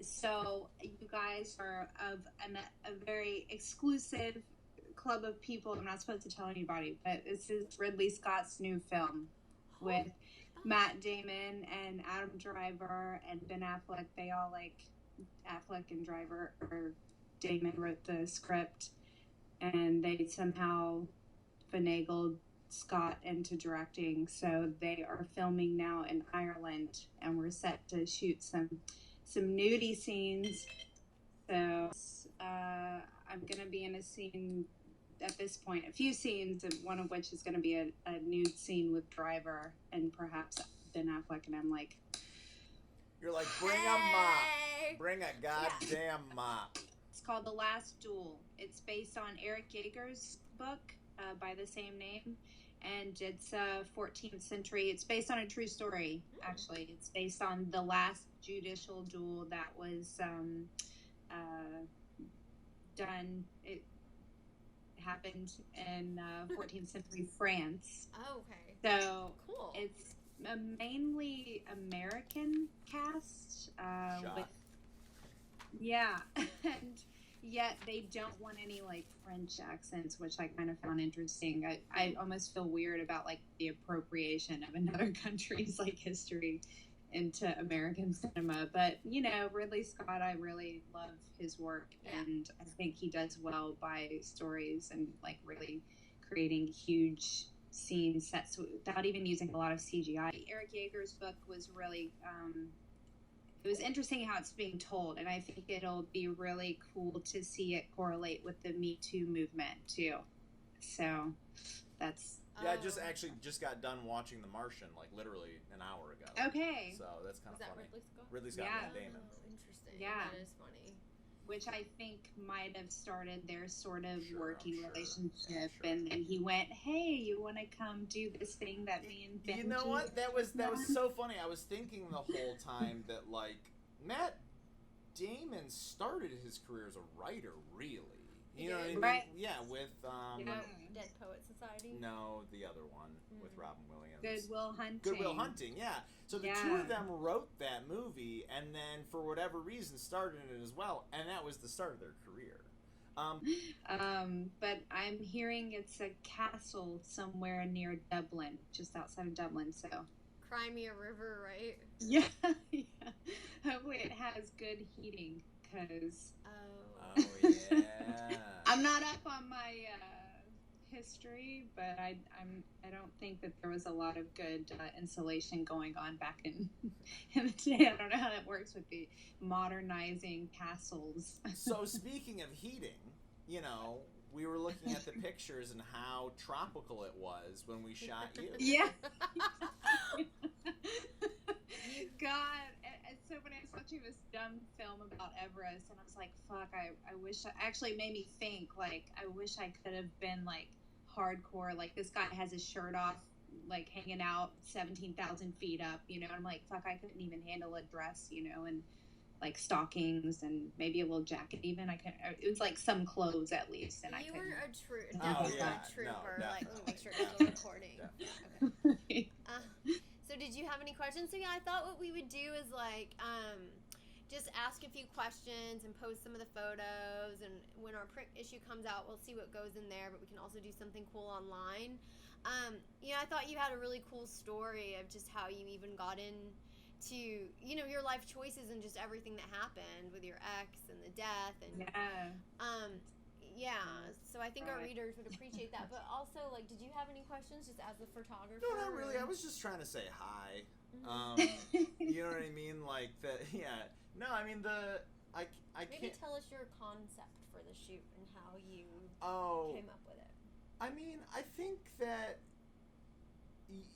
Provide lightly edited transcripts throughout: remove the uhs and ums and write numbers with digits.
So you guys are of a very exclusive club of people. I'm not supposed to tell anybody, but this is Ridley Scott's new film with Matt Damon and Adam Driver and Ben Affleck. They all like Affleck and Driver, or Damon wrote the script, and they somehow finagled Scott into directing. So they are filming now in Ireland, and we're set to shoot some nudie scenes. So I'm gonna be in a scene at this point, a few scenes, one of which is going to be a nude scene with Driver and perhaps Ben Affleck, and I'm like, you're like, bring a mop, bring a goddamn mop. It's called The Last Duel. It's based on Eric Yeager's book by the same name, and it's 14th century. It's based on a true story, actually. It's based on the last judicial duel that was done. It happened in 14th century France. Oh, okay. So cool. It's a mainly American cast. And yet they don't want any like French accents, which I kind of found interesting. I almost feel weird about like the appropriation of another country's like history into American cinema. But Ridley Scott, I really love his work, and I think he does well by stories and like really creating huge scene sets without even using a lot of CGI. Eric Yeager's book was really it was interesting how it's being told, and I think it'll be really cool to see it correlate with the Me Too movement too. So that's I just got done watching The Martian, like literally an hour ago. Okay. So that's kind of funny. Ridley Scott? Ridley Scott and Damon. Oh, interesting. Yeah. That is funny. Which I think might have started their sort of working relationship, and then he went, "Hey, you want to come do this thing that me and Benji?" You know what? That was so funny. I was thinking the whole time that like Matt Damon started his career as a writer, really. You know what I mean? Right. Yeah, with Dead Poet Society? No, the other one with Robin Williams. Good Will Hunting, yeah. So the two of them wrote that movie, and then for whatever reason started it as well, and that was the start of their career. But I'm hearing it's a castle somewhere near Dublin, just outside of Dublin, so... Crimea River, right? Yeah. Hopefully it has good heating, because... Oh, yeah. I'm not up on my history, but I don't think that there was a lot of good insulation going on back in the day. I don't know how that works with the modernizing castles. So speaking of heating, we were looking at the pictures and how tropical it was when we shot you. Yeah. God, and so when I was watching this dumb film about Everest, and I was like, fuck, I wish, actually made me think, like, I wish I could have been, like, hardcore, like, this guy has his shirt off, like, hanging out 17,000 feet up, and I'm like, fuck, I couldn't even handle a dress, and, like, stockings, and maybe a little jacket even, it was, like, some clothes at least, and you were a trooper, No, like, let me make sure it's recording. Okay. So did you have any questions? So yeah, I thought what we would do is like just ask a few questions and post some of the photos, and when our print issue comes out, we'll see what goes in there, but we can also do something cool online. I thought you had a really cool story of just how you even got into your life choices and just everything that happened with your ex and the death and so I think our readers would appreciate that. But also, like, did you have any questions just as a photographer? No, not really. I was just trying to say hi. You know what I mean? Like that. Yeah. No, I mean I Maybe can't. tell us your concept for the shoot and how you came up with it. I mean, I think that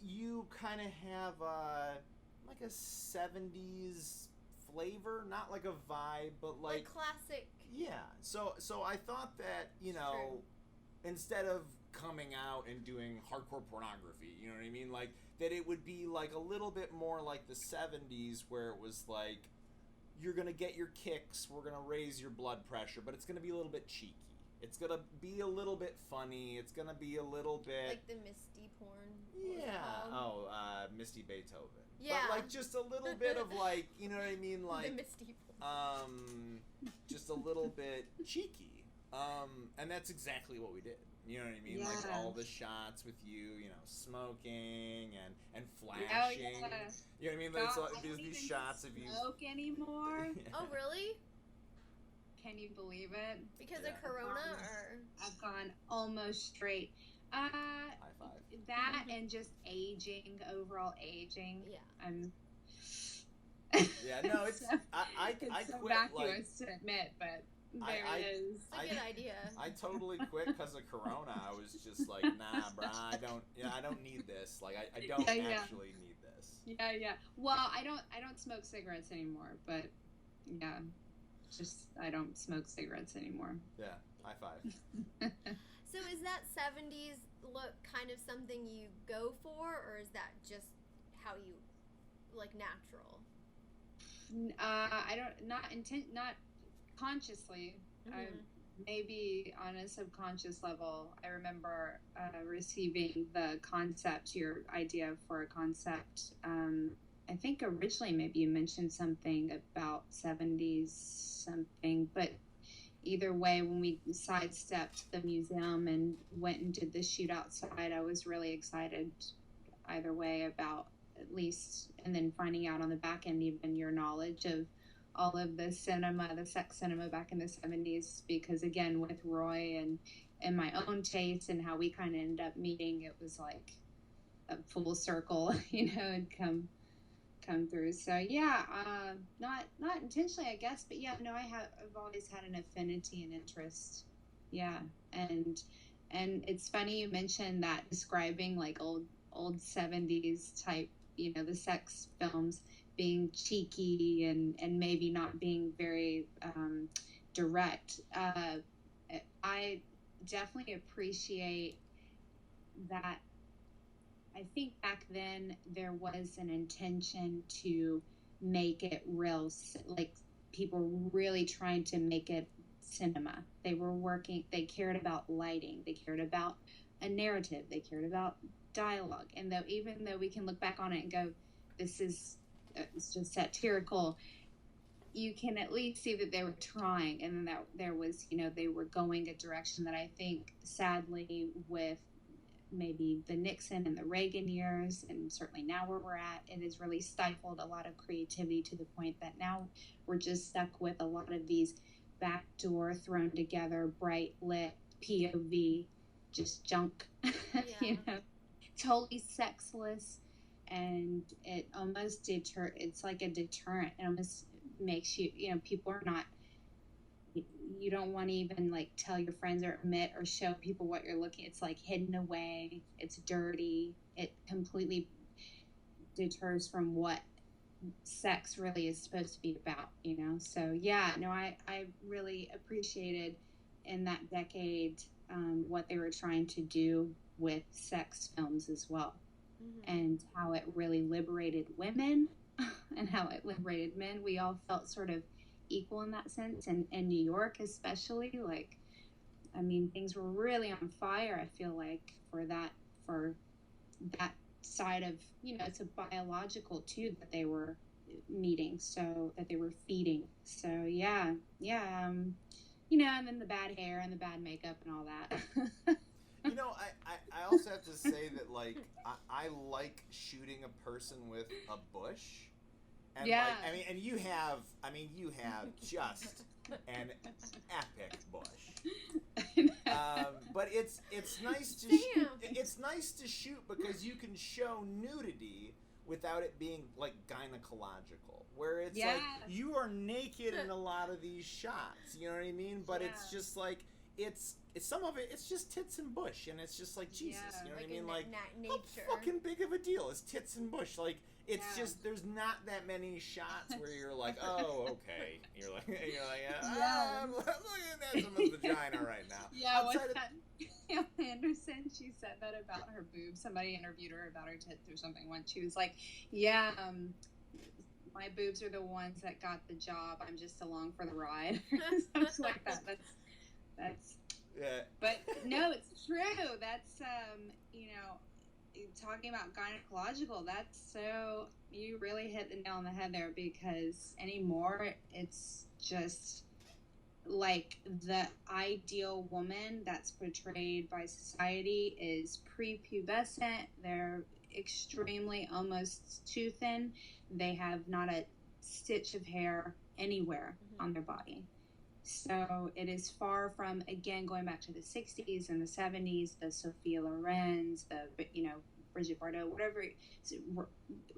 you kind of have like a 70s flavor, not like a vibe, but like classic. Yeah. So I thought that, instead of coming out and doing hardcore pornography, you know what I mean? Like that it would be like a little bit more like the 70s, where it was like you're going to get your kicks, we're going to raise your blood pressure, but it's going to be a little bit cheeky. It's gonna be a little bit funny. It's gonna be a little bit like the Misty porn. Misty Beethoven. Yeah, but like just a little bit of like, you know what I mean, like the Misty porn. Just a little bit cheeky. And that's exactly what we did. You know what I mean? Yeah. Like all the shots with you know, smoking and flashing. You know what I mean? God, It's like, I there's don't these even shots of you. smoke anymore. Oh, really? Can you believe it? Because of Corona, or I've gone almost straight. High five. That and just aging, overall aging. Yeah. Yeah, no, it's I it's so quit vacuous to admit, but there it is. it's a good idea. I totally quit because of Corona. I was just like, nah, brah, I don't need this. Like, I don't actually need this. Yeah. Well, I don't smoke cigarettes anymore, but yeah, just I don't smoke cigarettes anymore. Yeah, high five. So is that 70s look kind of something you go for, or is that just how you like natural? Not consciously. Maybe on a subconscious level. I remember receiving the concept, your idea for a concept. I think originally maybe you mentioned something about 70s something, but either way, when we sidestepped the museum and went and did the shoot outside, I was really excited either way about at least, and then finding out on the back end even your knowledge of all of the cinema, the sex cinema back in the 70s, because again, with Roy and my own taste and how we kind of ended up meeting, it was like a full circle, you know, and come through. So yeah, not intentionally, I guess, but yeah, no, I've always had an affinity and interest. Yeah. And it's funny you mentioned that, describing like old 70s type, you know, the sex films being cheeky and maybe not being very direct. I definitely appreciate that. I think back then there was an intention to make it real, like people really trying to make it cinema. They cared about lighting, they cared about a narrative, they cared about dialogue. And even though we can look back on it and go, this is it's just satirical, you can at least see that they were trying, and that there was, you know, they were going a direction that I think sadly with maybe the Nixon and the Reagan years, and certainly now where we're at, it has really stifled a lot of creativity to the point that now we're just stuck with a lot of these backdoor thrown together, bright lit POV, just junk, you know, totally sexless. And it almost it's like a deterrent. It almost makes you, you know, people are not, you don't want to even like tell your friends or admit or show people what you're looking. It's like hidden away. It's dirty. It completely deters from what sex really is supposed to be about, you know? So yeah, no, I really appreciated in that decade what they were trying to do with sex films as well. And how it really liberated women and how it liberated men. We all felt sort of equal in that sense. And in New York especially, like, I mean, things were really on fire, I feel like, for that side of, you know, it's a biological too that they were meeting, so that they were feeding. So yeah, you know, and then the bad hair and the bad makeup and all that. You know, I also have to say that, like, I like shooting a person with a bush. And yeah. Like, you have just an epic bush. But it's nice to it's nice to shoot because you can show nudity without it being like gynecological, where it's like you are naked in a lot of these shots. You know what I mean? But it's just like it's some of it. It's just tits and bush, and it's just like Jesus. You know what I mean? Like nature. How fucking big of a deal is tits and bush? Like it's just there's not that many shots where you're like, oh, okay. You're like, I'm looking at someone's vagina right now. Yeah, what's that? Anderson, she said that about her boobs. Somebody interviewed her about her tits or something once. She was like, my boobs are the ones that got the job. I'm just along for the ride. Something like that. That's Yeah. But no, it's true. That's talking about gynecological, that's so, you really hit the nail on the head there, because anymore it's just like the ideal woman that's portrayed by society is prepubescent. They're extremely, almost too thin. They have not a stitch of hair anywhere on their body. So it is far from, again, going back to the 60s and the 70s, the Sophia Loren's, the, Bridget Bardot, whatever,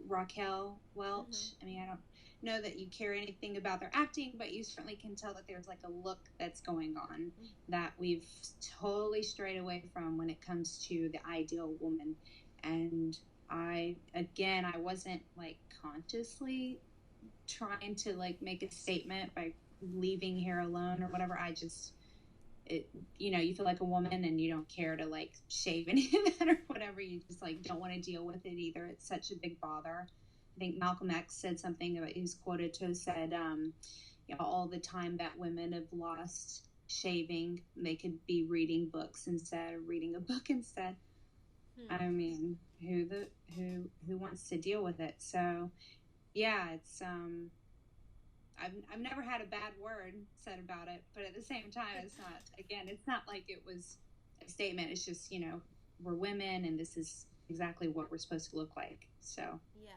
Raquel Welch. I mean, I don't know that you care anything about their acting, but you certainly can tell that there's like a look that's going on that we've totally strayed away from when it comes to the ideal woman. And I wasn't like consciously trying to like make a statement by leaving hair alone or whatever. You feel like a woman and you don't care to like shave any of that or whatever. You just like don't want to deal with it either. It's such a big bother. I think Malcolm X said something about, he's quoted to have said, all the time that women have lost shaving, they could be reading books instead, or reading a book instead. I mean, who wants to deal with it? So yeah, it's I've never had a bad word said about it, but at the same time, it's not like it was a statement. It's just, we're women and this is exactly what we're supposed to look like. So yeah.